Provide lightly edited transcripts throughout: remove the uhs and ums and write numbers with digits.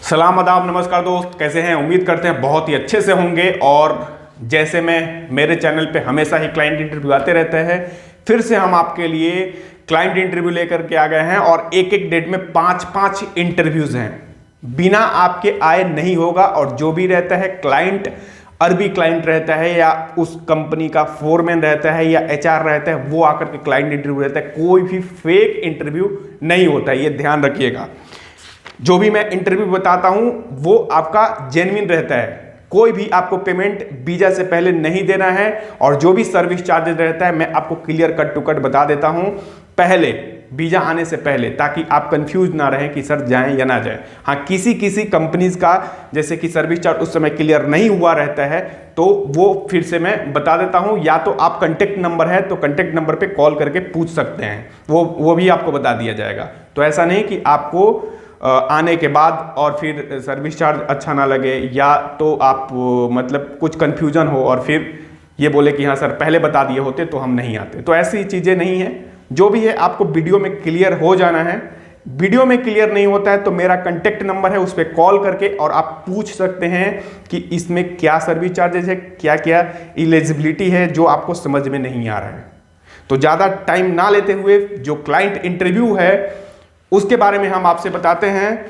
सलाम आदाब नमस्कार दोस्त, कैसे हैं? उम्मीद करते हैं बहुत ही अच्छे से होंगे। और जैसे मैं मेरे चैनल पे हमेशा ही क्लाइंट इंटरव्यू आते रहते हैं, फिर से हम आपके लिए क्लाइंट इंटरव्यू लेकर के आ गए हैं। और एक एक डेट में 5-5 इंटरव्यूज हैं, बिना आपके आए नहीं होगा। और जो भी रहता है क्लाइंट, अरबी क्लाइंट रहता है या उस कंपनी का फोरमैन रहता है या एचआर रहता है, वो आकर के क्लाइंट इंटरव्यू रहता है। कोई भी फेक इंटरव्यू नहीं होता है, ये ध्यान रखिएगा। जो भी मैं इंटरव्यू बताता हूं वो आपका जेन्युइन रहता है। कोई भी आपको पेमेंट वीजा से पहले नहीं देना है। और जो भी सर्विस चार्जेस रहता है मैं आपको क्लियर कट टू कट बता देता हूं पहले, वीजा आने से पहले, ताकि आप कंफ्यूज ना रहें कि सर जाएं या ना जाएं। हाँ, किसी किसी कंपनीज का जैसे कि सर्विस चार्ज उस समय क्लियर नहीं हुआ रहता है, तो वो फिर से मैं बता देता हूं। या तो आप कांटेक्ट नंबर है तो कांटेक्ट नंबर पे कॉल करके पूछ सकते हैं, वो भी आपको बता दिया जाएगा। तो ऐसा नहीं कि आपको आने के बाद और फिर सर्विस चार्ज अच्छा ना लगे, या तो आप मतलब कुछ कंफ्यूजन हो और फिर ये बोले कि हाँ सर पहले बता दिए होते तो हम नहीं आते। तो ऐसी चीज़ें नहीं है। जो भी है आपको वीडियो में क्लियर हो जाना है। वीडियो में क्लियर नहीं होता है तो मेरा कांटेक्ट नंबर है, उस पर कॉल करके और आप पूछ सकते हैं कि इसमें क्या सर्विस चार्जेस है, क्या क्या एलिजिबिलिटी है, जो आपको समझ में नहीं आ रहा है। तो ज़्यादा टाइम ना लेते हुए जो क्लाइंट इंटरव्यू है उसके बारे में हम आपसे बताते हैं।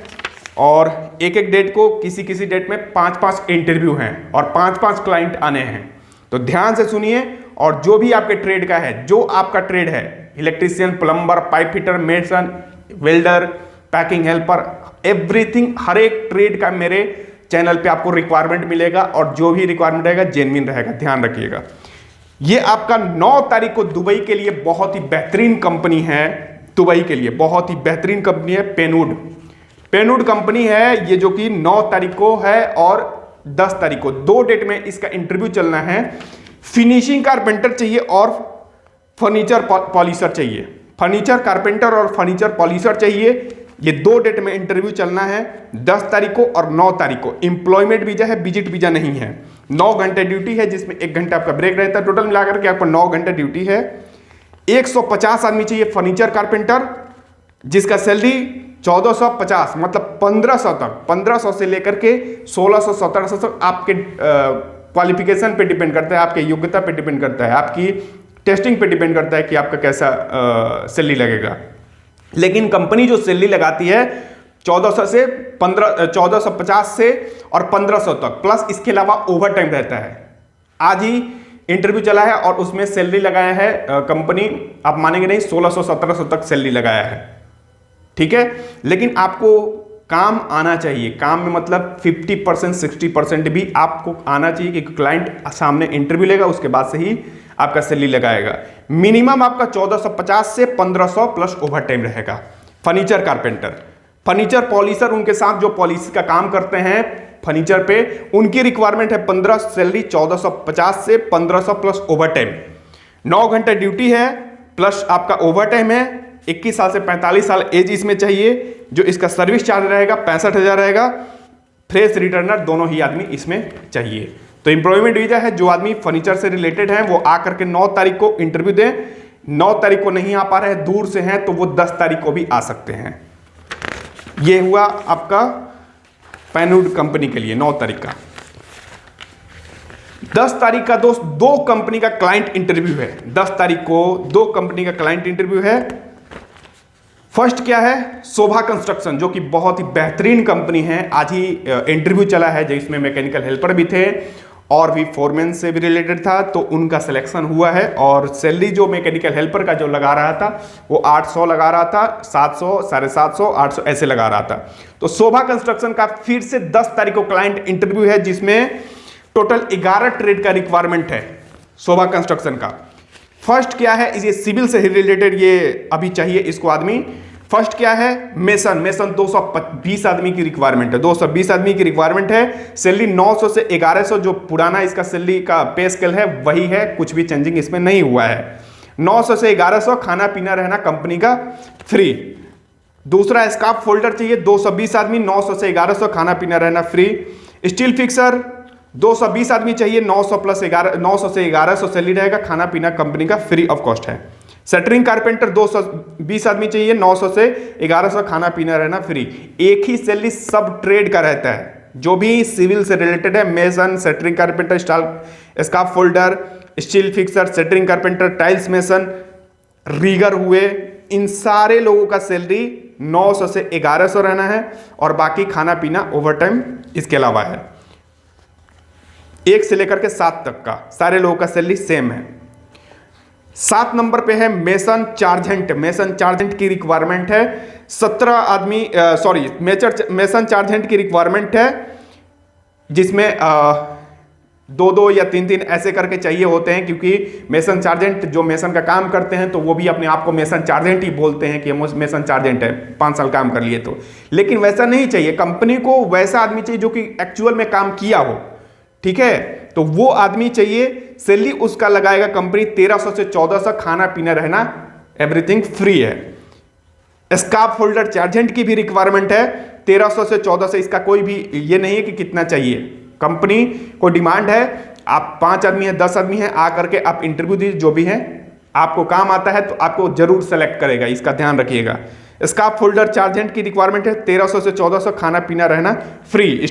और एक एक डेट को किसी किसी डेट में 5-5 इंटरव्यू हैं और 5-5 क्लाइंट आने हैं। तो ध्यान से सुनिए। और जो भी आपके ट्रेड का है, जो आपका ट्रेड है, electrician, plumber, pipe fitter, mason, welder, packing helper, everything, हर एक ट्रेड का मेरे चैनल पे आपको रिक्वायरमेंट मिलेगा। और जो भी रिक्वायरमेंट रहेगा जेन्युइन रहेगा, ध्यान रखिएगा। ये आपका 9 तारीख को दुबई के लिए बहुत ही बेहतरीन कंपनी है। दुबई के लिए बहुत ही बेहतरीन कंपनी है पेनवुड कंपनी है ये, जो कि 9 तारीख को है और 10 तारीख को, 2 डेट में इसका इंटरव्यू चलना है। फिनिशिंग कारपेंटर चाहिए और फर्नीचर पॉलिशर चाहिए। फर्नीचर कारपेंटर और फर्नीचर पॉलिशर चाहिए। ये 2 डेट में इंटरव्यू चलना है, 10 तारीख को और 9 तारीख को। एम्प्लॉयमेंट वीजा है, विजिट वीजा नहीं है। 9 घंटे ड्यूटी है, जिसमें 1 घंटा आपका ब्रेक रहता है। टोटल मिलाकर के आपको 9 घंटे ड्यूटी है। 150 आदमी चाहिए फर्नीचर कारपेंटर, जिसका सैलरी 1450 मतलब 1500 तक, 1500 से लेकर के 1600-1700 तक आपके क्वालिफिकेशन पे डिपेंड करता है, आपके योग्यता पे डिपेंड करता है, आपकी टेस्टिंग पे डिपेंड करता है कि आपका कैसा सैलरी लगेगा। लेकिन कंपनी जो सैलरी लगाती है 1450 से और 1500 तक, प्लस इसके अलावा ओवर टाइम रहता है। आज ही इंटरव्यू चला है और उसमें सैलरी लगाया है कंपनी, आप मानेंगे नहीं, 1600-1700 तक सैलरी लगाया है। ठीक है, लेकिन आपको काम आना चाहिए। काम में मतलब 50% 60% भी आपको आना चाहिए कि क्लाइंट सामने इंटरव्यू लेगा, उसके बाद से ही आपका सैलरी लगाएगा। मिनिमम आपका 1450 से 1500 प्लस ओवर टाइम रहेगा। फर्नीचर कारपेंटर, फर्नीचर पॉलिशर, उनके साथ जो पॉलिश का काम करते हैं फर्नीचर पे, उनकी रिक्वायरमेंट है 15, सैलरी 1450 से 1500 प्लस ओवर टाइम। 9 घंटे ड्यूटी है प्लस आपका ओवर टाइम है। 21 साल से 45 साल एज इसमें चाहिए। जो इसका सर्विस चार्ज रहेगा 65,000 रहेगा। फ्रेश रिटर्नर दोनों ही आदमी इसमें चाहिए। तो एम्प्लॉयमेंट वीजा है, जो आदमी फर्नीचर से रिलेटेड है वो आकर के 9 तारीख को इंटरव्यू दें। 9 तारीख को नहीं आ पा रहे हैं, दूर से हैं, तो वो 10 तारीख को भी आ सकते हैं। ये हुआ आपका पेनवुड कंपनी के लिए 9 तारीख का। 10 तारीख का दोस्त 2 कंपनी का क्लाइंट इंटरव्यू है। 10 तारीख को 2 कंपनी का क्लाइंट इंटरव्यू है। फर्स्ट क्या है, शोभा कंस्ट्रक्शन, जो कि बहुत ही बेहतरीन कंपनी है। आज ही इंटरव्यू चला है, जिसमें मैकेनिकल हेल्पर भी थे और भी फोरमैन से भी रिलेटेड था, तो उनका सिलेक्शन हुआ है। और सैलरी जो मैकेनिकल हेल्पर का जो लगा रहा था वो 800 लगा रहा था, 700, 750, 800 ऐसे लगा रहा था। तो शोभा कंस्ट्रक्शन का फिर से 10 तारीख को क्लाइंट इंटरव्यू है, जिसमें टोटल 11 ट्रेड का रिक्वायरमेंट है शोभा कंस्ट्रक्शन का। फर्स्ट क्या है, ये सिविल से रिलेटेड ये अभी चाहिए इसको आदमी। फर्स्ट क्या है, मेसन 220 आदमी की रिक्वायरमेंट है। 220 आदमी की रिक्वायरमेंट है। सैलरी 900 से 1100, जो पुराना इसका सैलरी का पे स्केल है वही है, कुछ भी चेंजिंग इसमें नहीं हुआ है। 900 से 1100, खाना पीना रहना कंपनी का फ्री। दूसरा स्काफ फोल्डर चाहिए 220 आदमी, 900 से 1100, खाना पीना रहना फ्री। स्टील फिक्सर 220 आदमी चाहिए, 900 से 1100 सैलरी रहेगा, खाना पीना कंपनी का फ्री ऑफ कॉस्ट है। शटरिंग कारपेंटर 220 आदमी चाहिए, 900 से 1100 खाना पीना रहना फ्री। एक ही सैलरी सब ट्रेड का रहता है, जो भी सिविल से रिलेटेड है, mason, shuttering carpenter, scarf folder, steel fixer, shuttering carpenter, tiles mason, rigger हुए, इन सारे लोगों का सैलरी 900 से 1100 रहना है और बाकी खाना पीना ओवर टाइम इसके अलावा है। 1 से लेकर के 7 तक का सारे लोगों का सैलरी सेम है। 7 नंबर पे है मेसन चार्जेंट। मेसन चार्जेंट की रिक्वायरमेंट है 17 आदमी, मेसन चार्जेंट की रिक्वायरमेंट है, जिसमें 2-2 या 3-3 ऐसे करके चाहिए होते हैं, क्योंकि मेसन चार्जेंट जो मेसन का काम करते हैं तो वो भी अपने आप को मेसन चार्जेंट ही बोलते हैं कि हम मेसन चार्जेंट है, 5 साल काम कर लिए तो। लेकिन वैसा नहीं चाहिए, कंपनी को वैसा आदमी चाहिए जो कि एक्चुअल में काम किया हो, ठीक है, तो वो आदमी चाहिए। सैलरी उसका लगाएगा कंपनी 1300 से 1400, खाना पीना रहना एवरीथिंग फ्री है। स्काफ फोल्डर चार्जेंट की भी रिक्वायरमेंट है 1300 से 1400, इसका कोई भी ये नहीं है कि कितना चाहिए, कंपनी को डिमांड है। आप 5 आदमी हैं, 10 आदमी हैं, आकर के आप इंटरव्यू दीजिए, जो भी है आपको काम आता है तो आपको जरूर सेलेक्ट करेगा, इसका ध्यान रखिएगा। स्काफ फोल्डर चार्जेंट की रिक्वायरमेंट है 1300 से 1400, खाना पीना रहना फ्री।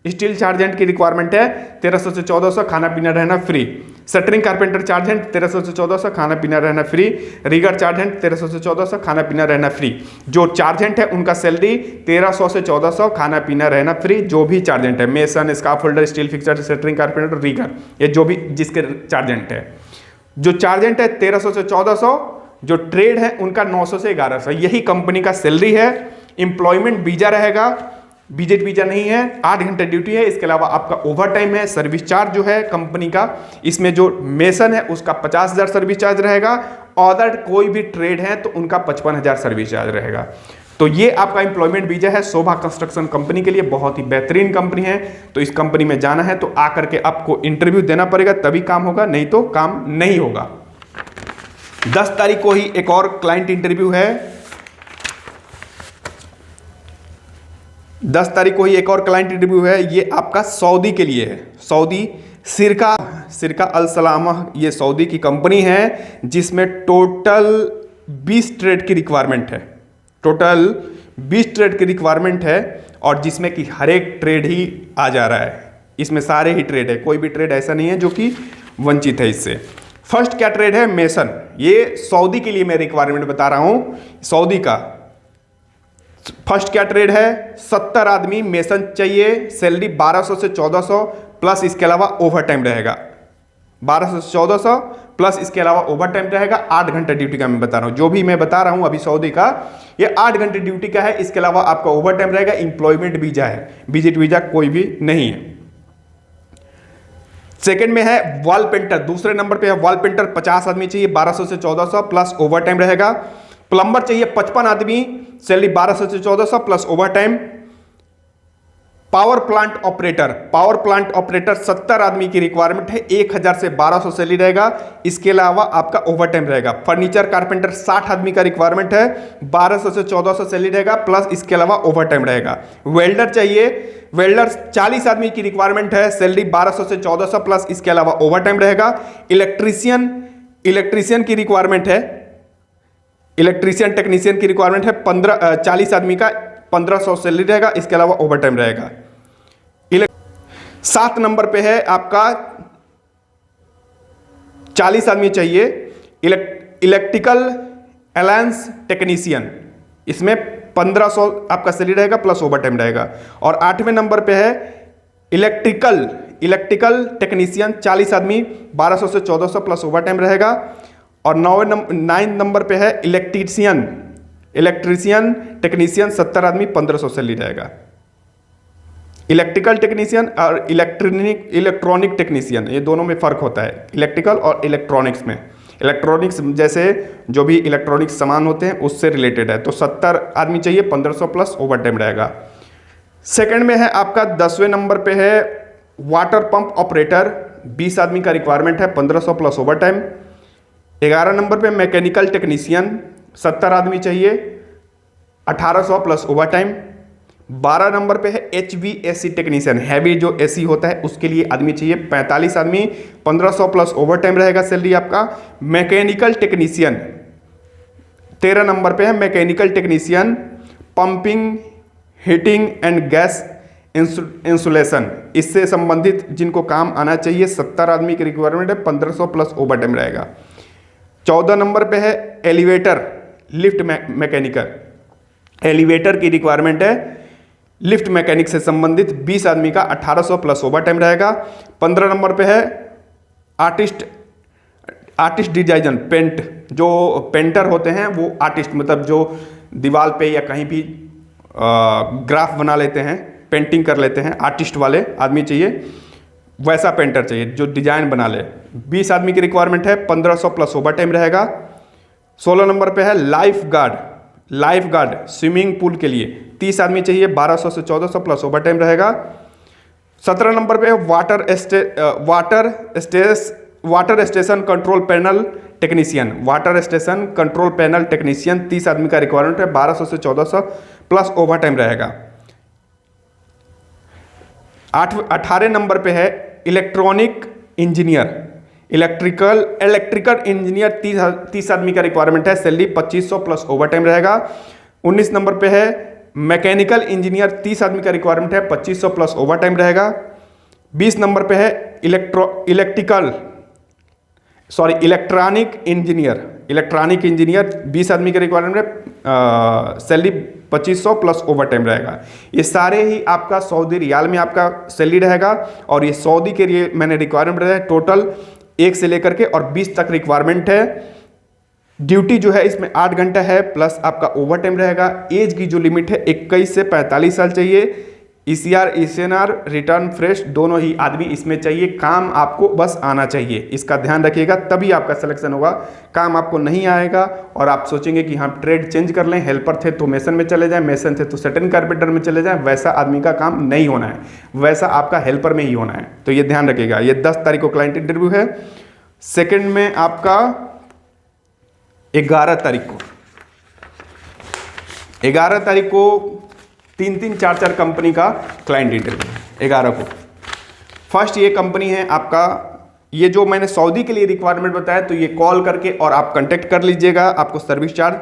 स्टील चार्जेंट की रिक्वायरमेंट है 1300 से 1400, खाना पीना रहना फ्री। शटरिंग कारपेंटर चार्जेंट 1300 से 1400, खाना पीना रहना फ्री। रीगर चार्जेंट 1300 से 1400, खाना पीना रहना फ्री। जो चार्जेंट है उनका सैलरी 1300 से 1400, खाना पीना रहना फ्री। जो भी चार्जेंट है, mason, scarf folder, steel fixer, shuttering carpenter, rigger, ये जो भी जिसके चार्जेंट है, जो चार्जेंट है 1300 से 1400, जो ट्रेड है उनका 900 से 1100, यही कंपनी का सैलरी है। एम्प्लॉयमेंट वीजा रहेगा, विजिट वीजा नहीं है, 8 घंटे ड्यूटी है, इसके अलावा आपका ओवर टाइम है। सर्विस चार्ज जो है कंपनी का, इसमें जो मेसन है उसका 50,000 सर्विस चार्ज रहेगा, अदर कोई भी ट्रेड है तो उनका 55,000 सर्विस चार्ज रहेगा। तो ये आपका एम्प्लॉयमेंट वीजा है शोभा कंस्ट्रक्शन कंपनी के लिए, बहुत ही बेहतरीन कंपनी है। तो इस कंपनी में जाना है तो आकर के आपको इंटरव्यू देना पड़ेगा, तभी काम होगा, नहीं तो काम नहीं होगा। 10 तारीख को ही एक और क्लाइंट इंटरव्यू है, 10 तारीख को ही एक और क्लाइंट इंटरव्यू है। ये आपका सऊदी के लिए है, सऊदी सिरका अल सलामा, ये सऊदी की कंपनी है, जिसमें टोटल 20 ट्रेड की रिक्वायरमेंट है, टोटल 20 ट्रेड की रिक्वायरमेंट है, और जिसमें कि हर एक ट्रेड ही आ जा रहा है, इसमें सारे ही ट्रेड है, कोई भी ट्रेड ऐसा नहीं है जो कि वंचित है इससे। फर्स्ट क्या ट्रेड है, मेसन। ये सऊदी के लिए मैं रिक्वायरमेंट बता रहा हूं, सऊदी का फर्स्ट क्या ट्रेड है, 70 आदमी मेसन चाहिए, सैलरी 1200 से 1400 प्लस इसके अलावा ओवर टाइम रहेगा, 1200 से 1400 प्लस इसके अलावा ओवर टाइम रहेगा। 8 घंटे ड्यूटी का मैं बता रहा हूं, जो भी मैं बता रहा हूं अभी सऊदी का, ये 8 घंटे ड्यूटी का है, इसके अलावा आपका ओवर टाइम रहेगा। एम्प्लॉयमेंट वीजा है, विजिट वीजा कोई भी नहीं है। सेकंड में है वॉल पेंटर, दूसरे नंबर पे है वॉल पेंटर, 50 आदमी चाहिए, 1200 से 1400 प्लस ओवर टाइम रहेगा। प्लम्बर चाहिए 55 आदमी, सैलरी 1200 से 1400 plus over time. Power plant operator 70 आदमी की रिक्वायरमेंट है, 1000 से 1200 सैलरी रहेगा, इसके अलावा आपका ओवर टाइम रहेगा। फर्नीचर कारपेंटर 60 आदमी का रिक्वायरमेंट है, 1200 से 1400 सैलरी रहेगा, प्लस इसके अलावा ओवर टाइम रहेगा। वेल्डर चाहिए, वेल्डर 40 आदमी की रिक्वायरमेंट है, सैलरी 1200 से 1400 प्लस इसके अलावा ओवर टाइम रहेगा। इलेक्ट्रीशियन की रिक्वायरमेंट है, टेक्नीशियन की रिक्वायरमेंट है 40 आदमी का, 1500 सैलरी रहेगा, इसके अलावा ओवर टाइम रहेगा। 7 नंबर पे है आपका 40 आदमी चाहिए, इलेक्ट्रिकल अलायंस टेक्नीशियन, इसमें 1500 आपका सैलरी रहेगा प्लस ओवर टाइम रहेगा। और 8वें नंबर पे है इलेक्ट्रिकल टेक्नीशियन 40 आदमी, 1200 से 1400 प्लस ओवर टाइम रहेगा। और 9 नंबर पे है इलेक्ट्रीशियन टेक्नीशियन 70 आदमी, 1500 सैलरी रहेगा। इलेक्ट्रिकल टेक्नीशियन और इलेक्ट्रॉनिक टेक्नीशियन, ये दोनों में फ़र्क होता है, इलेक्ट्रिकल और इलेक्ट्रॉनिक्स में। इलेक्ट्रॉनिक्स जैसे जो भी इलेक्ट्रॉनिक्स सामान होते हैं उससे रिलेटेड है, तो 70 आदमी चाहिए, 1500 प्लस ओवर टाइम रहेगा। सेकंड में है आपका 10वें नंबर पे है वाटर पंप ऑपरेटर, 20 आदमी का रिक्वायरमेंट है, 1500 प्लस ओवर टाइम। 11 नंबर पे मैकेनिकल टेक्नीशियन 70 आदमी चाहिए, 1800 प्लस ओवर टाइम। 12 नंबर पे है HVAC टेक्नीशियन, हैवी जो एसी होता है उसके लिए आदमी चाहिए, 45 आदमी, 1500 प्लस ओवर टाइम रहेगा सैलरी आपका। मैकेनिकल टेक्नीशियन 13 नंबर पे है, mechanical technician, pumping, heating and gas insulation, इससे संबंधित जिनको काम आना चाहिए 70 आदमी की रिक्वायरमेंट है, 1500 प्लस ओवर टाइम रहेगा। 14 नंबर पे है एलिवेटर लिफ्ट मैकेनिकल, एलिवेटर की रिक्वायरमेंट है, लिफ्ट मैकेनिक से संबंधित 20 आदमी का 1800 प्लस ओवर टाइम रहेगा। 15 नंबर पे है आर्टिस्ट डिजाइन पेंट, जो पेंटर होते हैं वो आर्टिस्ट, मतलब जो दीवार पे या कहीं भी ग्राफ बना लेते हैं, पेंटिंग कर लेते हैं, आर्टिस्ट वाले आदमी चाहिए, वैसा पेंटर चाहिए जो डिजाइन बना ले। 20 आदमी की रिक्वायरमेंट है, 1500 प्लस ओवर टाइम रहेगा। 16 नंबर पे है लाइफ गार्ड स्विमिंग पूल के लिए 30 आदमी चाहिए, 1200 से 1400 प्लस ओवर टाइम रहेगा। 17 नंबर पे है water station control panel technician, water station control panel technician 30 आदमी का रिक्वायरमेंट है, 1200 से 1400 प्लस ओवर टाइम रहेगा। 18 नंबर पे है इलेक्ट्रॉनिक इंजीनियर, इलेक्ट्रिकल इंजीनियर 30 आदमी का रिक्वायरमेंट है, सैलरी 2500 प्लस ओवर टाइम रहेगा। 19 नंबर पे है मैकेनिकल इंजीनियर 30 आदमी का रिक्वायरमेंट है, 2500 प्लस ओवर टाइम रहेगा। 20 नंबर पे है इलेक्ट्रॉनिक इंजीनियर 20 आदमी का रिक्वायरमेंट है, सैलरी 2500 प्लस ओवर टाइम रहेगा। ये सारे ही आपका सऊदी रियाल में आपका सैलरी रहेगा, और ये सऊदी के लिए मैंने रिक्वायरमेंट रहा है टोटल 1 से लेकर के और 20 तक रिक्वायरमेंट है। ड्यूटी जो है इसमें 8 घंटा है, प्लस आपका ओवर टाइम रहेगा। एज की जो लिमिट है 21 से 45 साल चाहिए। ECR ECNR रिटर्न फ्रेश दोनों ही आदमी इसमें चाहिए। काम आपको बस आना चाहिए, इसका ध्यान रखिएगा, तभी आपका सिलेक्शन होगा। काम आपको नहीं आएगा और आप सोचेंगे कि हम ट्रेड चेंज कर लें, हेल्पर थे तो मेसन में चले जाएं, मेसन थे तो सटन कारपेंटर में चले जाएं, वैसा आदमी का काम नहीं होना है, वैसा आपका हेल्पर में ही होना है। तो ये ध्यान रखिएगा। ये 10 तारीख को क्लाइंट इंटरव्यू है। सेकेंड में आपका 11 तारीख को 3-3, 4-4 कंपनी का क्लाइंट इंटरव्यू है 11 को। फर्स्ट ये कंपनी है आपका, ये जो मैंने सऊदी के लिए रिक्वायरमेंट बताया, तो ये कॉल करके और आप कांटेक्ट कर लीजिएगा। आपको सर्विस चार्ज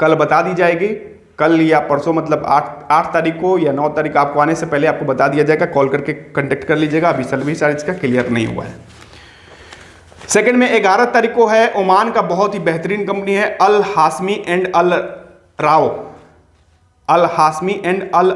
कल बता दी जाएगी, कल या परसों, मतलब 8 तारीख को या 9 तारीख आपको आने से पहले आपको बता दिया जाएगा। कॉल करके कांटेक्ट कर लीजिएगा, अभी सर्विस चार्ज का क्लियर नहीं हुआ है। सेकेंड में 11 तारीख को है, ओमान का बहुत ही बेहतरीन कंपनी है अल हाशमी एंड अल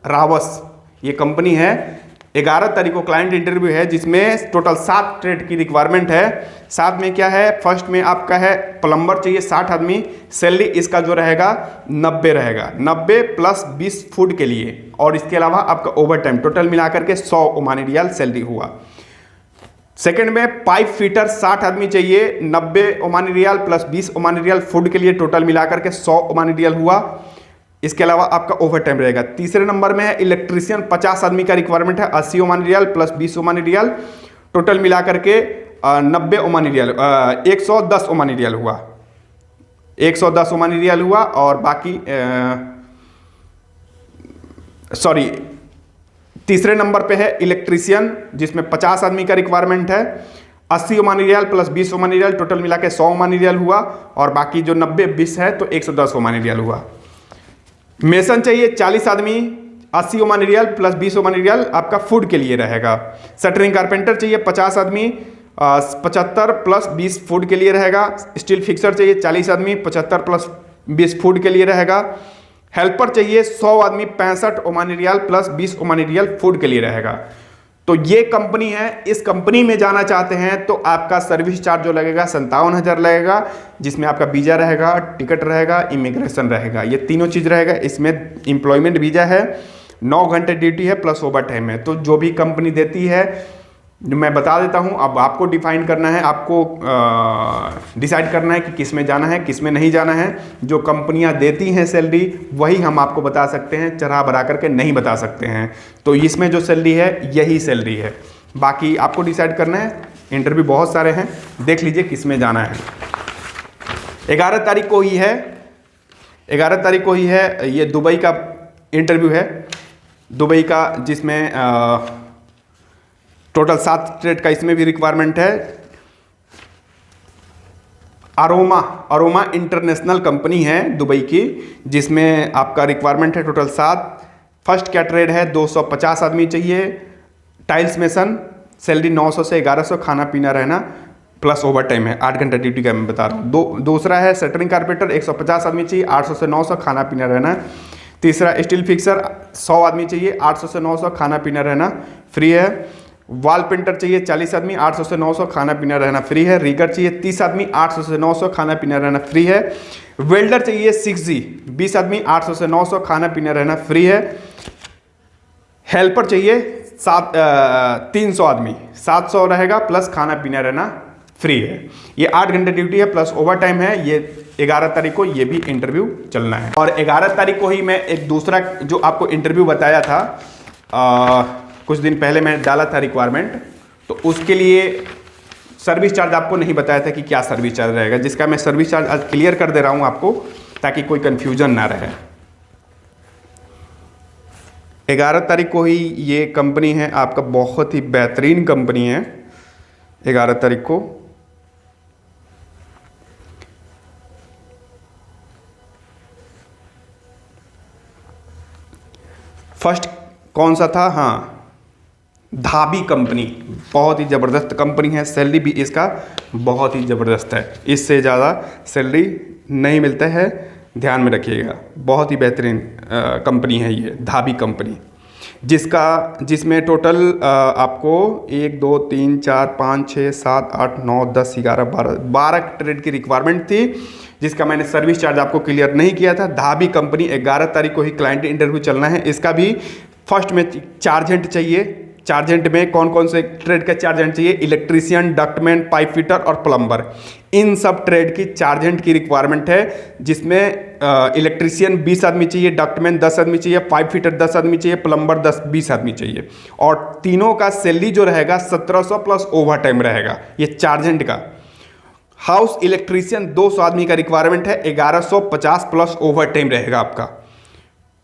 रावस, ये कंपनी है। 11 तारीख को क्लाइंट इंटरव्यू है, जिसमें टोटल 7 ट्रेड की रिक्वायरमेंट है। साथ में क्या है, फर्स्ट में आपका है प्लम्बर चाहिए 60 आदमी, सैलरी इसका जो रहेगा 90 रहेगा, 90 प्लस 20 फूड के लिए, और इसके अलावा आपका ओवर टाइम टोटल मिलाकर के 100 ओमानी रियाल सैलरी हुआ। सेकंड में पाइप फिटर 60 आदमी चाहिए, 90 Omani riyal plus 20 Omani riyal food के लिए, टोटल मिलाकर के 100 ओमानी रियाल हुआ। इसके अलावा आपका ओवर टाइम रहेगा। तीसरे नंबर में है इलेक्ट्रीशियन 50 आदमी का रिक्वायरमेंट है, 80 Omani riyal plus 20 Omani riyal, total मिलाकर के 90 ओमानी रियाल 110 ओमानी रियाल हुआ, 110 ओमानी रियाल हुआ। और बाकी तीसरे नंबर पे है इलेक्ट्रीशियन, जिसमें 50 आदमी का रिक्वायरमेंट है, 80 Omani riyal plus 20 Omani riyal, total मिला के 100 ओमानी रियाल हुआ। और बाकी जो 90-20 है तो 110 ओमानी रियाल हुआ। मेसन चाहिए 40 आदमी, 80 Omani riyal plus 20 Omani riyal आपका फूड के लिए रहेगा। शटरिंग कारपेंटर चाहिए 50 आदमी, 75 प्लस 20 फूड के लिए रहेगा। स्टील फिक्सर चाहिए 40 आदमी, 75 प्लस 20 फूड के लिए रहेगा। हेल्पर चाहिए 100 आदमी, 65 Omani riyal plus 20 Omani riyal food के लिए रहेगा। तो ये कंपनी है। इस कंपनी में जाना चाहते हैं तो आपका सर्विस चार्ज जो लगेगा 57,000 लगेगा, जिसमें आपका वीज़ा रहेगा, टिकट रहेगा, इमिग्रेशन रहेगा, ये तीनों चीज़ रहेगा। इसमें एम्प्लॉयमेंट वीज़ा है, 9 घंटे ड्यूटी है प्लस ओवर टाइम है। तो जो भी कंपनी देती है मैं बता देता हूं, अब आपको डिफाइन करना है, आपको डिसाइड करना है कि किस में जाना है किस में नहीं जाना है। जो कंपनियां देती हैं सैलरी वही हम आपको बता सकते हैं, चढ़ा बढ़ा करके नहीं बता सकते हैं। तो इसमें जो सैलरी है यही सैलरी है, बाकी आपको डिसाइड करना है। इंटरव्यू बहुत सारे हैं, देख लीजिए किस में जाना है। 11 तारीख को ही है, 11 तारीख को ही है, ये दुबई का इंटरव्यू है। दुबई का, जिसमें टोटल 7 ट्रेड का इसमें भी रिक्वायरमेंट है। अरोमा इंटरनेशनल कंपनी है दुबई की, जिसमें आपका रिक्वायरमेंट है टोटल 7। फर्स्ट क्या ट्रेड है, 250 आदमी चाहिए। टाइल्स मेसन, सैलरी 900 से 1100, खाना पीना रहना प्लस ओवर टाइम है, 8 घंटा ड्यूटी का मैं बता रहा हूँ। दूसरा है शटरिंग कारपेंटर, 150 आदमी चाहिए, 800 से 900, खाना पीना रहना। तीसरा स्टील फिक्सर, 100 आदमी चाहिए, 800 से 900, खाना पीना रहना फ्री है। वॉल पेंटर चाहिए 40 आदमी, 800 से 900, खाना पीना रहना फ्री है। रिगर चाहिए 30 आदमी, 800 से 900, खाना पीना रहना फ्री है। वेल्डर चाहिए 6G, 20 आदमी, 800 से 900, खाना पीना रहना फ्री है। हेल्पर चाहिए 300 आदमी, 700 रहेगा प्लस खाना पीना रहना फ्री है। ये 8 घंटे ड्यूटी है प्लस ओवर टाइम है। ये 11 तारीख को ये भी इंटरव्यू चलना है। और 11 तारीख को ही मैं एक दूसरा जो आपको इंटरव्यू बताया था, कुछ दिन पहले मैं डाला था रिक्वायरमेंट, तो उसके लिए सर्विस चार्ज आपको नहीं बताया था कि क्या सर्विस चार्ज रहेगा, जिसका मैं सर्विस चार्ज आज क्लियर कर दे रहा हूँ आपको, ताकि कोई कंफ्यूजन ना रहे। 11 तारीख को ही ये कंपनी है आपका, बहुत ही बेहतरीन कंपनी है। 11 तारीख को फर्स्ट कौन सा था, हाँ, धाबी कंपनी, बहुत ही ज़बरदस्त कंपनी है। सैलरी भी इसका बहुत ही ज़बरदस्त है, इससे ज़्यादा सैलरी नहीं मिलता है, ध्यान में रखिएगा। बहुत ही बेहतरीन कंपनी है ये धाबी कंपनी, जिसमें टोटल आपको 1 2 3 4 5 6 7 8 9 10 11 12 ट्रेड की रिक्वायरमेंट थी, जिसका मैंने सर्विस चार्ज आपको क्लियर नहीं किया था। धाबी कंपनी 11 तारीख को ही क्लाइंट इंटरव्यू चलना है। इसका भी फर्स्ट में चार्जेंट चाहिए। चार्जेंट में कौन कौन से ट्रेड का चार्जेंट चाहिए, इलेक्ट्रीशियन, डक्टमैन, पाइप फिटर और प्लम्बर, इन सब ट्रेड की चार्जेंट की रिक्वायरमेंट है, जिसमें इलेक्ट्रीशियन 20 आदमी चाहिए, डक्टमैन 10 आदमी चाहिए, पाइप फिटर 10 आदमी चाहिए, प्लम्बर 20 आदमी चाहिए। और तीनों का सैलरी जो रहेगा 1700 प्लस ओवर टाइम रहेगा, ये चार्जेंट का। हाउस इलेक्ट्रीशियन 200 आदमी का रिक्वायरमेंट है, 1150 प्लस ओवर टाइम रहेगा आपका।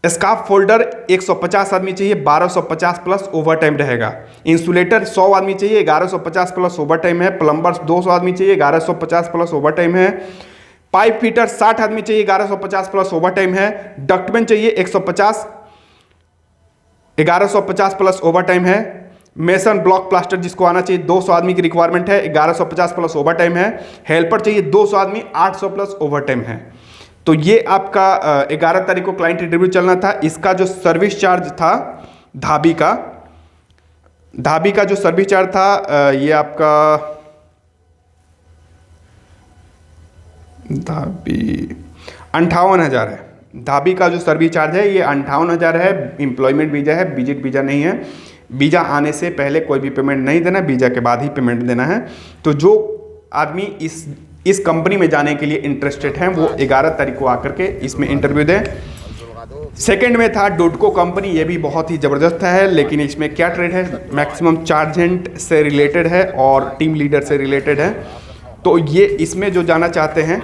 स्काफ फोल्डर 150 आदमी चाहिए, 1250 प्लस ओवर टाइम रहेगा। इंसुलेटर 100 आदमी चाहिए, 1150 प्लस ओवर टाइम है। प्लम्बर्स 200 आदमी चाहिए, 1150 प्लस ओवर टाइम है। पाइप फिटर 60 आदमी चाहिए, 1150 प्लस ओवर टाइम है। डक्टमैन चाहिए 150, 1150 प्लस ओवर टाइम है। मेसन ब्लॉक प्लास्टर जिसको आना चाहिए 200 आदमी की रिक्वायरमेंट है, 1150 प्लस ओवर टाइम है। हेल्पर चाहिए 200 आदमी, 800 प्लस ओवर टाइम है। तो ये आपका 11 तारीख को क्लाइंट इंटरव्यू चलना था। इसका जो सर्विस चार्ज था धाबी का जो सर्विस चार्ज था, ये आपका धाबी 58,000 है। धाबी का जो सर्विस चार्ज है ये 58,000 है। एम्प्लॉयमेंट वीज़ा है, विजिट वीज़ा नहीं है। वीज़ा आने से पहले कोई भी पेमेंट नहीं देना, वीज़ा के बाद ही पेमेंट देना है। तो जो आदमी इस कंपनी में जाने के लिए इंटरेस्टेड हैं वो 11 तारीख को आकर के इसमें इंटरव्यू दें। सेकंड में था डोडको कंपनी, ये भी बहुत ही ज़बरदस्त है, लेकिन इसमें क्या ट्रेड है, मैक्सिमम चार्जेंट से रिलेटेड है और टीम लीडर से रिलेटेड है। तो ये इसमें जो जाना चाहते हैं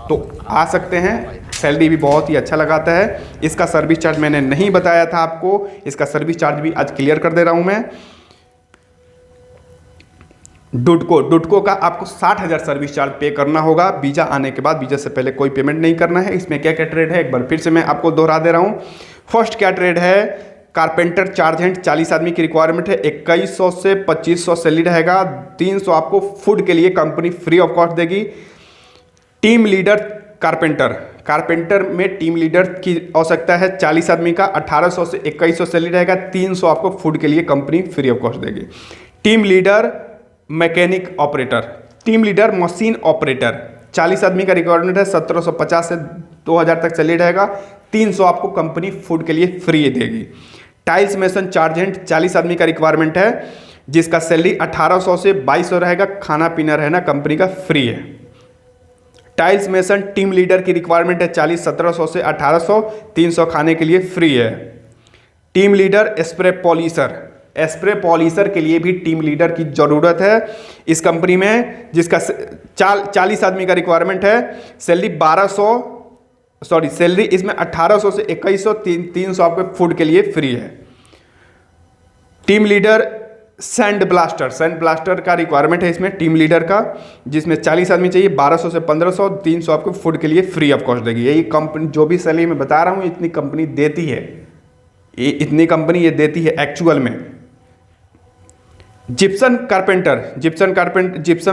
तो आ सकते हैं, सैलरी भी बहुत ही अच्छा लगाता है। इसका सर्विस चार्ज मैंने नहीं बताया था आपको, इसका सर्विस चार्ज भी आज क्लियर कर दे रहा हूँ मैं। डुडको का आपको 60,000 सर्विस चार्ज पे करना होगा वीज़ा आने के बाद। वीज़ा से पहले कोई पेमेंट नहीं करना है। इसमें क्या क्या ट्रेड है एक बार फिर से मैं आपको दोहरा दे रहा हूँ। फर्स्ट क्या ट्रेड है, कारपेंटर चार्जेंट 40 आदमी की रिक्वायरमेंट है, 2100 से 2500 सैलरी रहेगा। 300 आपको फूड के लिए कंपनी फ्री ऑफ कॉस्ट देगी। टीम लीडर कारपेंटर में टीम लीडर की आवश्यकता है 40 आदमी का, 1800 से 2100 सैलरी रहेगा। 300 आपको फूड के लिए कंपनी फ्री ऑफ कॉस्ट देगी। Team leader mechanic operator, team leader machine operator 40 आदमी का रिक्वायरमेंट है, 1750 से 2000 तक सैलरी रहेगा। 300 आपको कंपनी फूड के लिए फ्री देगी। टाइल्स मेसन चार्जेंट 40 आदमी का रिक्वायरमेंट है, जिसका सैलरी 1800 से 2200 रहेगा। खाना पीना रहना कंपनी का फ्री है। टाइल्स मेसन टीम लीडर की रिक्वायरमेंट है 40, 1700 से 1800, 300 खाने के लिए फ्री है। टीम लीडर स्प्रे पॉलिशर के लिए भी टीम लीडर की ज़रूरत है इस कंपनी में, जिसका 40 आदमी का रिक्वायरमेंट है। सैलरी इसमें 1800 से 2100, 300 आपको फूड के लिए फ्री है। टीम लीडर सैंड ब्लास्टर का रिक्वायरमेंट है इसमें, टीम लीडर का, जिसमें 40 आदमी चाहिए। 1200 से 1500, 300 आपको फूड के लिए फ्री ऑफ कॉस्ट देगी। यही कंपनी जो भी सैलरी मैं बता रहा हूँ इतनी कंपनी देती है, इतनी कंपनी ये देती है एक्चुअल में। जिप्सम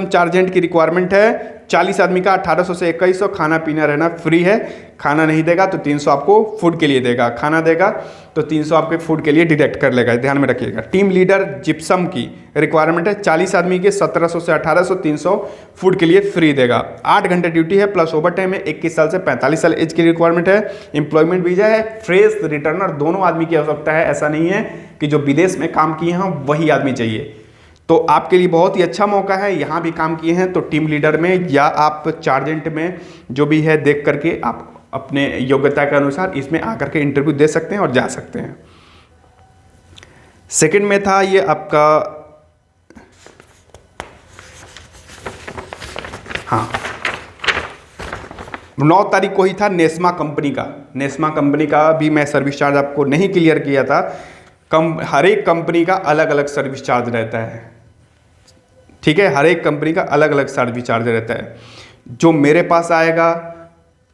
चार्जेंट की रिक्वायरमेंट है, 40 आदमी का 1800 से 2100, खाना पीना रहना फ्री है। खाना नहीं देगा तो 300 आपको फूड के लिए देगा, खाना देगा तो 300 आपके फूड के लिए डिडक्ट कर लेगा, ध्यान में रखिएगा। टीम लीडर जिप्सम की रिक्वायरमेंट है, 40 आदमी के 1700 से 1800, 300 फूड के लिए फ्री देगा। 8 घंटे ड्यूटी है प्लस ओवर टाइम है। 21 साल से 45 साल एज की रिक्वायरमेंट है। एम्प्लॉयमेंट वीजा है, फ्रेश रिटर्नर दोनों आदमी की आवश्यकता है। ऐसा नहीं है कि जो विदेश में काम किए हैं वही आदमी चाहिए। तो आपके लिए बहुत ही अच्छा मौका है, यहाँ भी काम किए हैं तो टीम लीडर में या आप चार्जेंट में जो भी है देख करके आप अपने योग्यता के अनुसार इसमें आकर के इंटरव्यू दे सकते हैं और जा सकते हैं। सेकंड में था ये आपका, हाँ 9 तारीख को ही था नेस्मा कंपनी का भी मैं सर्विस चार्ज आपको नहीं क्लियर किया था। हर एक कंपनी का अलग अलग सर्विस चार्ज रहता है, ठीक है, हर एक कंपनी का अलग अलग सर्विस चार्ज रहता है। जो मेरे पास आएगा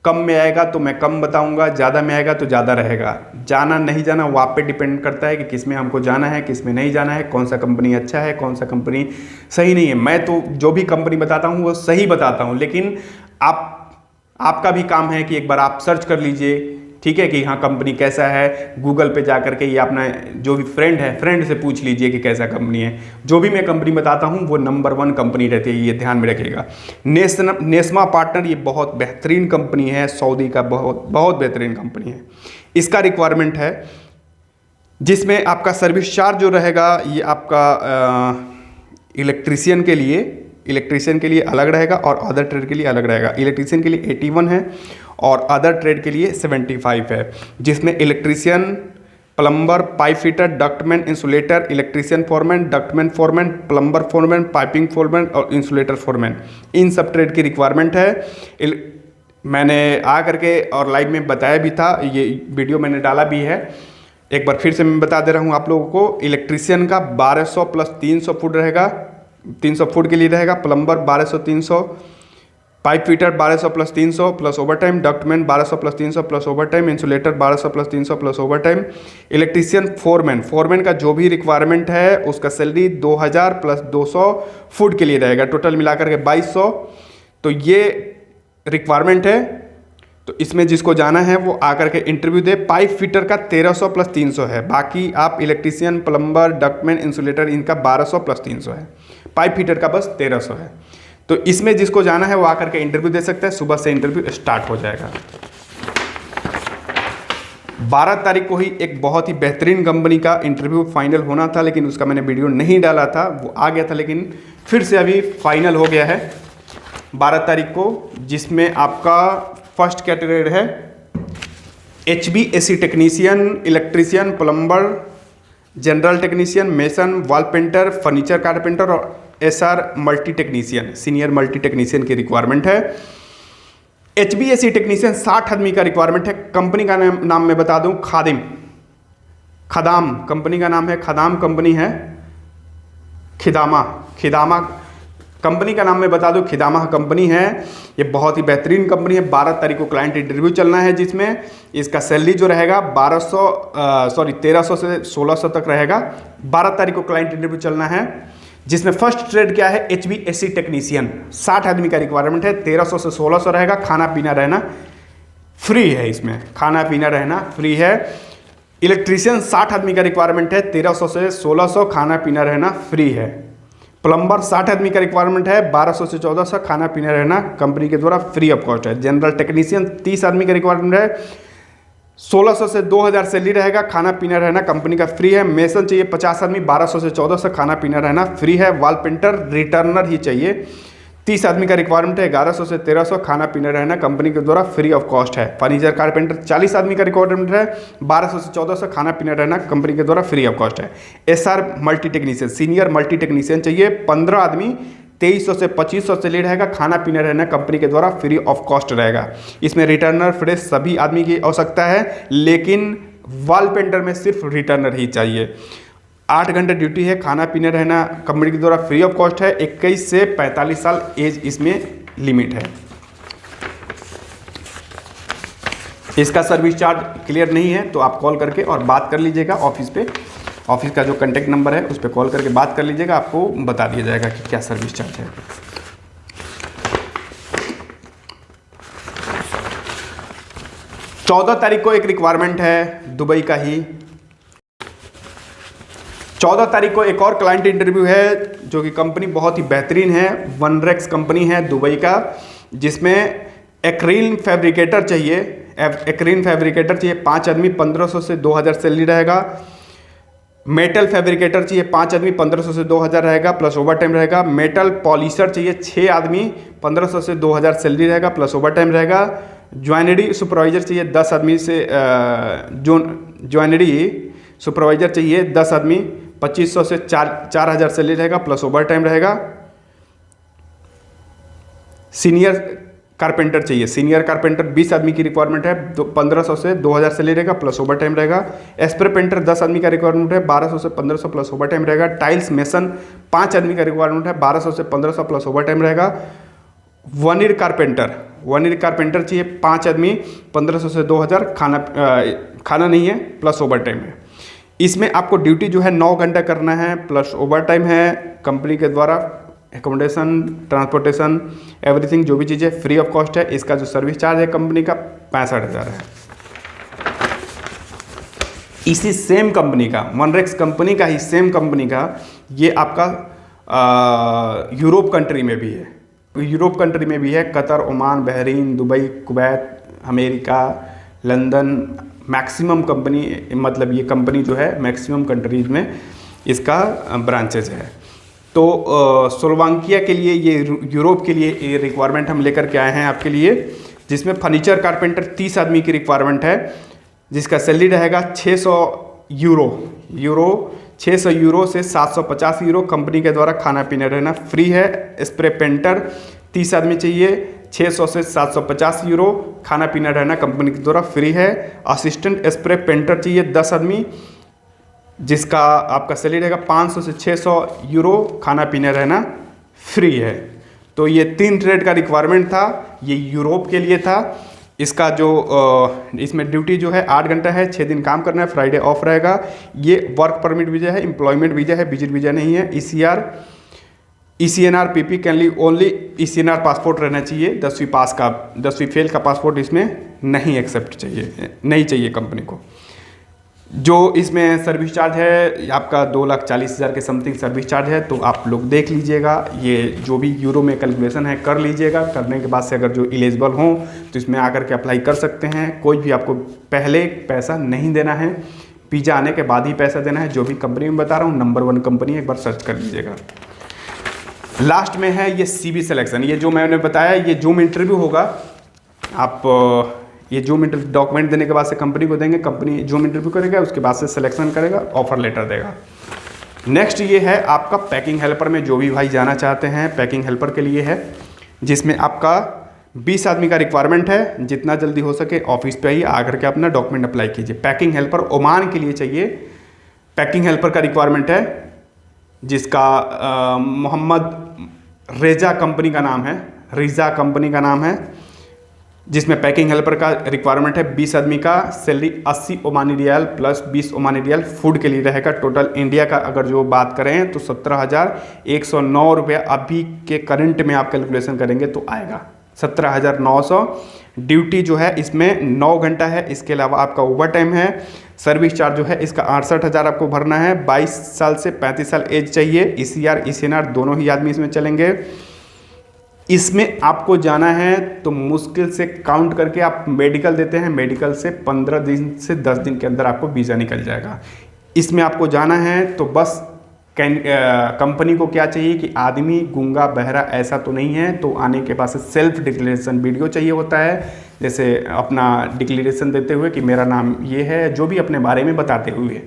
कम में आएगा तो मैं कम बताऊंगा, ज़्यादा में आएगा तो ज़्यादा रहेगा। जाना नहीं जाना वो आप पे डिपेंड करता है कि किस में हमको जाना है, किस में नहीं जाना है, कौन सा कंपनी अच्छा है, कौन सा कंपनी सही नहीं है। मैं तो जो भी कंपनी बताता हूँ वो सही बताता हूँ, लेकिन आपका भी काम है कि एक बार आप सर्च कर लीजिए, ठीक है, कि हाँ कंपनी कैसा है। गूगल पे जा करके या अपना जो भी फ्रेंड से पूछ लीजिए कि कैसा कंपनी है। जो भी मैं कंपनी बताता हूँ वो नंबर 1 कंपनी रहती है, ये ध्यान में रखिएगा। नेस्मा पार्टनर ये बहुत बेहतरीन कंपनी है, सऊदी का बहुत बेहतरीन कंपनी है। इसका रिक्वायरमेंट है जिसमें आपका सर्विस चार्ज जो रहेगा ये आपका इलेक्ट्रीशियन के लिए अलग रहेगा और अदर ट्रेड के लिए अलग रहेगा। इलेक्ट्रीशियन के लिए 81 है और अदर ट्रेड के लिए 75 है, जिसमें electrician, plumber, pipe fitter, ductman, insulator, electrician foreman, ductman foreman, plumber foreman, piping foreman और इंसुलेटर फोरमैन, इन सब ट्रेड की रिक्वायरमेंट है। मैंने आ करके और लाइव में बताया भी था, ये वीडियो मैंने डाला भी है, एक बार फिर से मैं बता दे रहा हूँ आप लोगों को। इलेक्ट्रीशियन का 1200 प्लस 300 फुट रहेगा, 300 फुट के लिए रहेगा। Plumber 1200 300, pipe fitter 1200 plus 300 plus over time, ductman 1200 plus 300 plus over time, insulator 1200 plus 300 plus over time, electrician foreman का जो भी रिक्वायरमेंट है उसका सैलरी 2000 प्लस 200 फुट के लिए रहेगा, टोटल मिलाकर के 2200। तो ये रिक्वायरमेंट है, तो इसमें जिसको जाना है वो आकर के इंटरव्यू दे। पाइप फिटर का 1300 प्लस 300 है, बाकी आप इलेक्ट्रीशियन, प्लम्बर, डक्टमैन, इंसुलेटर इनका 1200 प्लस 300 है, पाइप फिटर का बस 1300 है। तो इसमें जिसको जाना है वो आकर के इंटरव्यू दे सकता है, सुबह से इंटरव्यू स्टार्ट हो जाएगा। 12 तारीख को ही एक बहुत ही बेहतरीन कंपनी का इंटरव्यू फाइनल होना था, लेकिन उसका मैंने वीडियो नहीं डाला था, वो आ गया था, लेकिन फिर से अभी फाइनल हो गया है 12 तारीख को, जिसमें आपका फर्स्ट कैटेगरी है HVAC technician, electrician, plumber, general technician, mason, wall painter, furniture carpenter और SR multi technician, senior multi technician की रिक्वायरमेंट है। HVAC टेक्नीशियन 60 आदमी का रिक्वायरमेंट है। कंपनी का नाम मैं बता दूं, खदाम कंपनी का नाम है, खदाम कंपनी है, खिदामा कंपनी का नाम मैं बता दूं, खिदामा कंपनी है। ये बहुत ही बेहतरीन कंपनी है। 12 तारीख को क्लाइंट इंटरव्यू चलना है, जिसमें इसका सैलरी जो रहेगा 1300 से 1600 तक रहेगा। 12 तारीख को क्लाइंट इंटरव्यू चलना है, जिसमें फर्स्ट ट्रेड क्या है, HVAC टेक्नीशियन, 60 आदमी का रिक्वायरमेंट है। 1300 से 1600 रहेगा, खाना पीना रहना फ्री है, इसमें खाना पीना रहना फ्री है। इलेक्ट्रीशियन 60 आदमी का रिक्वायरमेंट है, 1300 से 1600, खाना पीना रहना फ्री है। प्लम्बर 60 आदमी का रिक्वायरमेंट है, 1200 से 1400, खाना पीना रहना कंपनी के द्वारा फ्री ऑफ कॉस्ट है। जनरल टेक्नीशियन 30 आदमी का रिक्वायरमेंट है, 1600 से 2000 सैलरी रहेगा, खाना पीना रहना कंपनी का फ्री है। मेसन चाहिए 50 आदमी, 1200 से 1400, खाना पीना रहना फ्री है। वॉल पेंटर रिटर्नर ही चाहिए, 30 आदमी का रिक्वायरमेंट है, 1100 से 1300, खाना पीना रहना कंपनी के द्वारा फ्री ऑफ कॉस्ट है। फर्नीचर कारपेंटर 40 आदमी का रिक्वायरमेंट है, 1200 से 1400, खाना पीना रहना कंपनी के द्वारा फ्री ऑफ कॉस्ट है। SR multi technician, senior multi technician चाहिए 15 आदमी, 2300 से 2500 से ले रहेगा, खाना पीना रहना कंपनी के द्वारा फ्री ऑफ कॉस्ट रहेगा। इसमें रिटर्नर फ्रेश सभी आदमी की आवश्यकता है, लेकिन वॉल पेंटर में सिर्फ रिटर्नर ही चाहिए। 8 घंटे ड्यूटी है, खाना पीना रहना कंपनी के द्वारा फ्री ऑफ कॉस्ट है। 21 से 45 साल एज इसमें लिमिट है। इसका सर्विस चार्ज क्लियर नहीं है तो आप कॉल करके और बात कर लीजिएगा ऑफिस पे। ऑफिस का जो कांटेक्ट नंबर है उस पर कॉल करके बात कर लीजिएगा, आपको बता दिया जाएगा कि क्या सर्विस चार्ज है। 14 तारीख को एक रिक्वायरमेंट है दुबई का ही। 14 तारीख को एक और क्लाइंट इंटरव्यू है जो कि कंपनी बहुत ही बेहतरीन है, वनरेक्स कंपनी है दुबई का, जिसमें एक्रिल फैब्रिकेटर चाहिए। एक्रिल फैब्रिकेटर चाहिए 5 आदमी, 1500 से 2000 सैलरी रहेगा। मेटल फैब्रिकेटर चाहिए 5 आदमी, 1500 से 2000 रहेगा प्लस ओवर टाइम रहेगा। मेटल पॉलिशर चाहिए 6 आदमी, 1500 से 2000 सैलरी रहेगा प्लस ओवर टाइम रहेगा। ज्वेलरी सुपरवाइजर चाहिए 10 आदमी से ज्वेलरी सुपरवाइजर चाहिए 10 आदमी, 2500 से 4000 सैलरी रहेगा प्लस ओवर टाइम रहेगा। सीनियर कारपेंटर चाहिए, सीनियर कारपेंटर 20 आदमी की रिक्वायरमेंट है, 1500 से 2000 सैलरी रहेगा प्लस ओवर टाइम रहेगा। स्प्रे पेंटर 10 आदमी का रिक्वायरमेंट है, 1200 से 1500 प्लस ओवर टाइम रहेगा। टाइल्स मेसन 5 आदमी का रिक्वायरमेंट है, 1200 से 1500 प्लस ओवर टाइम रहेगा। वनीर कारपेंटर चाहिए 5 आदमी, 1500 से 2000, खाना नहीं है प्लस ओवर टाइम है। इसमें आपको ड्यूटी जो है 9 घंटा करना है प्लस ओवर टाइम है। कंपनी के द्वारा एकोमोडेशन, ट्रांसपोर्टेशन, एवरीथिंग जो भी चीज़ें फ्री ऑफ कॉस्ट है। इसका जो सर्विस चार्ज है कंपनी का 65,000 है। इसी सेम कंपनी का, वनरेक्स कंपनी का ही सेम कंपनी का ये आपका यूरोप कंट्री में भी है। यूरोप कंट्री में भी है, Qatar, Oman, Bahrain, Dubai, Kuwait, America, London, maximum company, मतलब ये कंपनी जो है मैक्सिमम कंट्रीज में इसका ब्रांचेज है। तो स्लोवाकिया के लिए, ये यूरोप के लिए ये रिक्वायरमेंट हम लेकर के आए हैं आपके लिए, जिसमें फर्नीचर कारपेंटर 30 आदमी की रिक्वायरमेंट है, जिसका सैलरी रहेगा 600 यूरो से 750 यूरो। कंपनी के द्वारा खाना पीना रहना फ्री है। स्प्रे पेंटर 30 आदमी चाहिए, 600 से 750 यूरो, खाना पीना रहना कंपनी के द्वारा फ्री है। असिस्टेंट स्प्रे पेंटर चाहिए 10 आदमी, जिसका आपका सैलरी रहेगा 500 से 600 यूरो, खाना पीना रहना फ्री है। तो ये 3 ट्रेड का रिक्वायरमेंट था, ये यूरोप के लिए था। इसका जो इसमें ड्यूटी जो है 8 घंटा है, 6 दिन काम करना है, फ्राइडे ऑफ रहेगा। ये वर्क परमिट वीज़ा है, एम्प्लॉयमेंट वीज़ा है, विजिट वीज़ा नहीं है। ECNR PP कैन ली ओनली ECNR पासपोर्ट रहना चाहिए। 10वीं फेल का पासपोर्ट इसमें नहीं एक्सेप्ट चाहिए कंपनी को। जो इसमें सर्विस चार्ज है आपका 2,40,000 के समथिंग सर्विस चार्ज है। तो आप लोग देख लीजिएगा, ये जो भी यूरो में कैलकुलेशन है कर लीजिएगा। करने के बाद से अगर जो एलिजिबल हों तो इसमें आकर के अप्लाई कर सकते हैं। कोई भी आपको पहले पैसा नहीं देना है, वीज़ा आने के बाद ही पैसा देना है। जो भी कंपनी में बता रहा हूँ, नंबर 1 कंपनी, एक बार सर्च कर लीजिएगा। लास्ट में है ये CV सिलेक्शन। ये जो मैंने बताया, ये जूम इंटरव्यू होगा। आप ये जूम इंटरव्यू डॉक्यूमेंट देने के बाद से कंपनी को देंगे, कंपनी जूम इंटरव्यू करेगा, उसके बाद से सिलेक्शन करेगा, ऑफर लेटर देगा। नेक्स्ट ये है आपका पैकिंग हेल्पर में, जो भी भाई जाना चाहते हैं पैकिंग हेल्पर के लिए है, जिसमें आपका 20 आदमी का रिक्वायरमेंट है। जितना जल्दी हो सके ऑफिस पे ही आकर के अपना डॉक्यूमेंट अप्लाई कीजिए। पैकिंग हेल्पर ओमान के लिए चाहिए। पैकिंग हेल्पर का रिक्वायरमेंट है, जिसका मोहम्मद रेजा कंपनी का नाम है, रिजा कंपनी का नाम है, जिसमें पैकिंग हेल्पर का रिक्वायरमेंट है। 20 आदमी का, salary 80 Omani riyal plus 20 Omani riyal food के लिए रहेगा। टोटल इंडिया का अगर जो बात करें तो 17,109 रुपये अभी के करंट में आप कैलकुलेशन करेंगे तो आएगा 17,900। ड्यूटी जो है इसमें 9 घंटा है, इसके अलावा आपका ओवर टाइम है। सर्विस चार्ज जो है इसका 68,000 आपको भरना है। 22 साल से 35 साल एज चाहिए। ECR ECNR दोनों ही आदमी इसमें चलेंगे। इसमें आपको जाना है तो मुश्किल से काउंट करके आप मेडिकल देते हैं, मेडिकल से 15 दिन से 10 दिन के अंदर आपको वीज़ा निकल जाएगा। इसमें आपको जाना है तो बस कंपनी को क्या चाहिए कि आदमी गूंगा बहरा ऐसा तो नहीं है, तो आने के पास सेल्फ डिक्लेरेशन वीडियो चाहिए होता है, जैसे अपना डिक्लेरेशन देते हुए कि मेरा नाम ये है, जो भी अपने बारे में बताते हुए,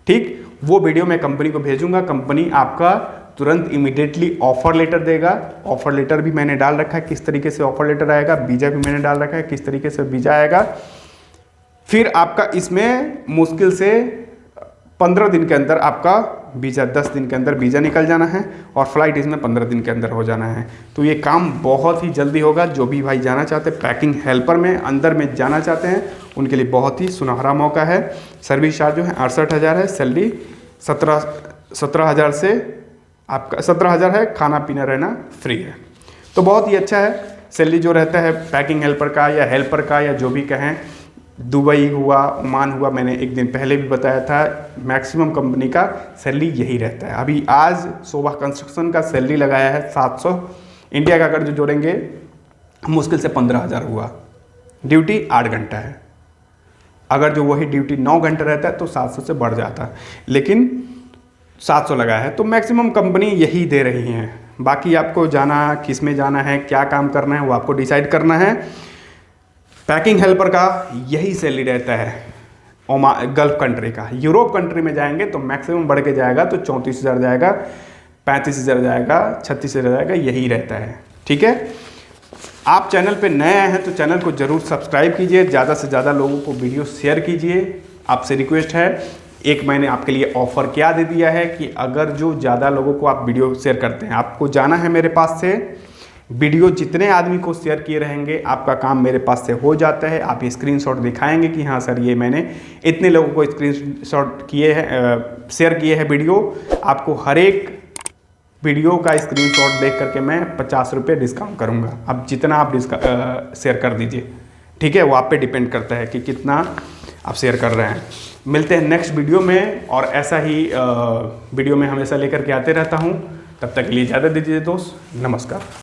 ठीक, वो वीडियो मैं कंपनी को भेजूंगा। कंपनी आपका तुरंत इमीडिएटली ऑफर लेटर देगा। ऑफर लेटर भी मैंने डाल रखा है किस तरीके से ऑफर लेटर आएगा, वीज़ा भी मैंने डाल रखा है किस तरीके से वीज़ा आएगा। फिर आपका इसमें मुश्किल से 15 दिन के अंदर आपका वीज़ा 10 दिन के अंदर वीज़ा निकल जाना है और फ्लाइट इसमें 15 दिन के अंदर हो जाना है। तो ये काम बहुत ही जल्दी होगा। जो भी भाई जाना चाहते हैं पैकिंग हेल्पर में, अंदर में जाना चाहते हैं, उनके लिए बहुत ही सुनहरा मौका है। सर्विस चार्ज जो है 68,000 है, सैलरी 17,000 से आपका 17,000 है, खाना पीना रहना फ्री है। तो बहुत ही अच्छा है। सैलरी जो रहता है पैकिंग हेल्पर का या हेल्पर का या जो भी कहें, दुबई हुआ, ओमान हुआ, मैंने एक दिन पहले भी बताया था, मैक्सिमम कंपनी का सैलरी यही रहता है। अभी आज शोभा कंस्ट्रक्शन का सैलरी लगाया है 700, इंडिया का अगर जो जोड़ेंगे मुश्किल से 15,000 हुआ। ड्यूटी 8 घंटा है, अगर जो वही ड्यूटी 9 घंटा रहता है तो 700 से बढ़ जाता, लेकिन 700 लगा है। तो मैक्सिमम कंपनी यही दे रही हैं। बाकी आपको जाना, किस में जाना है, क्या काम करना है, वो आपको डिसाइड करना है। पैकिंग हेल्पर का यही सैलरी रहता है गल्फ कंट्री का। यूरोप कंट्री में जाएंगे तो मैक्सिमम बढ़ के जाएगा तो 34,000 जाएगा, 35,000 जाएगा, 36,000 जाएगा, यही रहता है। ठीक है, आप चैनल पे नए आए हैं तो चैनल को ज़रूर सब्सक्राइब कीजिए, ज़्यादा से ज़्यादा लोगों को वीडियो शेयर कीजिए। आपसे रिक्वेस्ट है, एक मैंने आपके लिए ऑफ़र क्या दे दिया है कि अगर जो ज़्यादा लोगों को आप वीडियो शेयर करते हैं, आपको जाना है मेरे पास से, वीडियो जितने आदमी को शेयर किए रहेंगे आपका काम मेरे पास से हो जाता है। आप स्क्रीनशॉट दिखाएंगे कि हाँ सर ये मैंने इतने लोगों को स्क्रीनशॉट किए हैं, शेयर किए हैं वीडियो। आपको हर एक वीडियो का स्क्रीनशॉट देख करके मैं 50 रुपये डिस्काउंट करूँगा। अब जितना आप शेयर कर दीजिए, ठीक है, वो आप पे डिपेंड करता है कि कितना आप शेयर कर रहे हैं। मिलते हैं नेक्स्ट वीडियो में, और ऐसा ही वीडियो में हमेशा लेकर के आते रहता हूँ। तब तक के लिए इजाज़त दीजिए दोस्त, नमस्कार।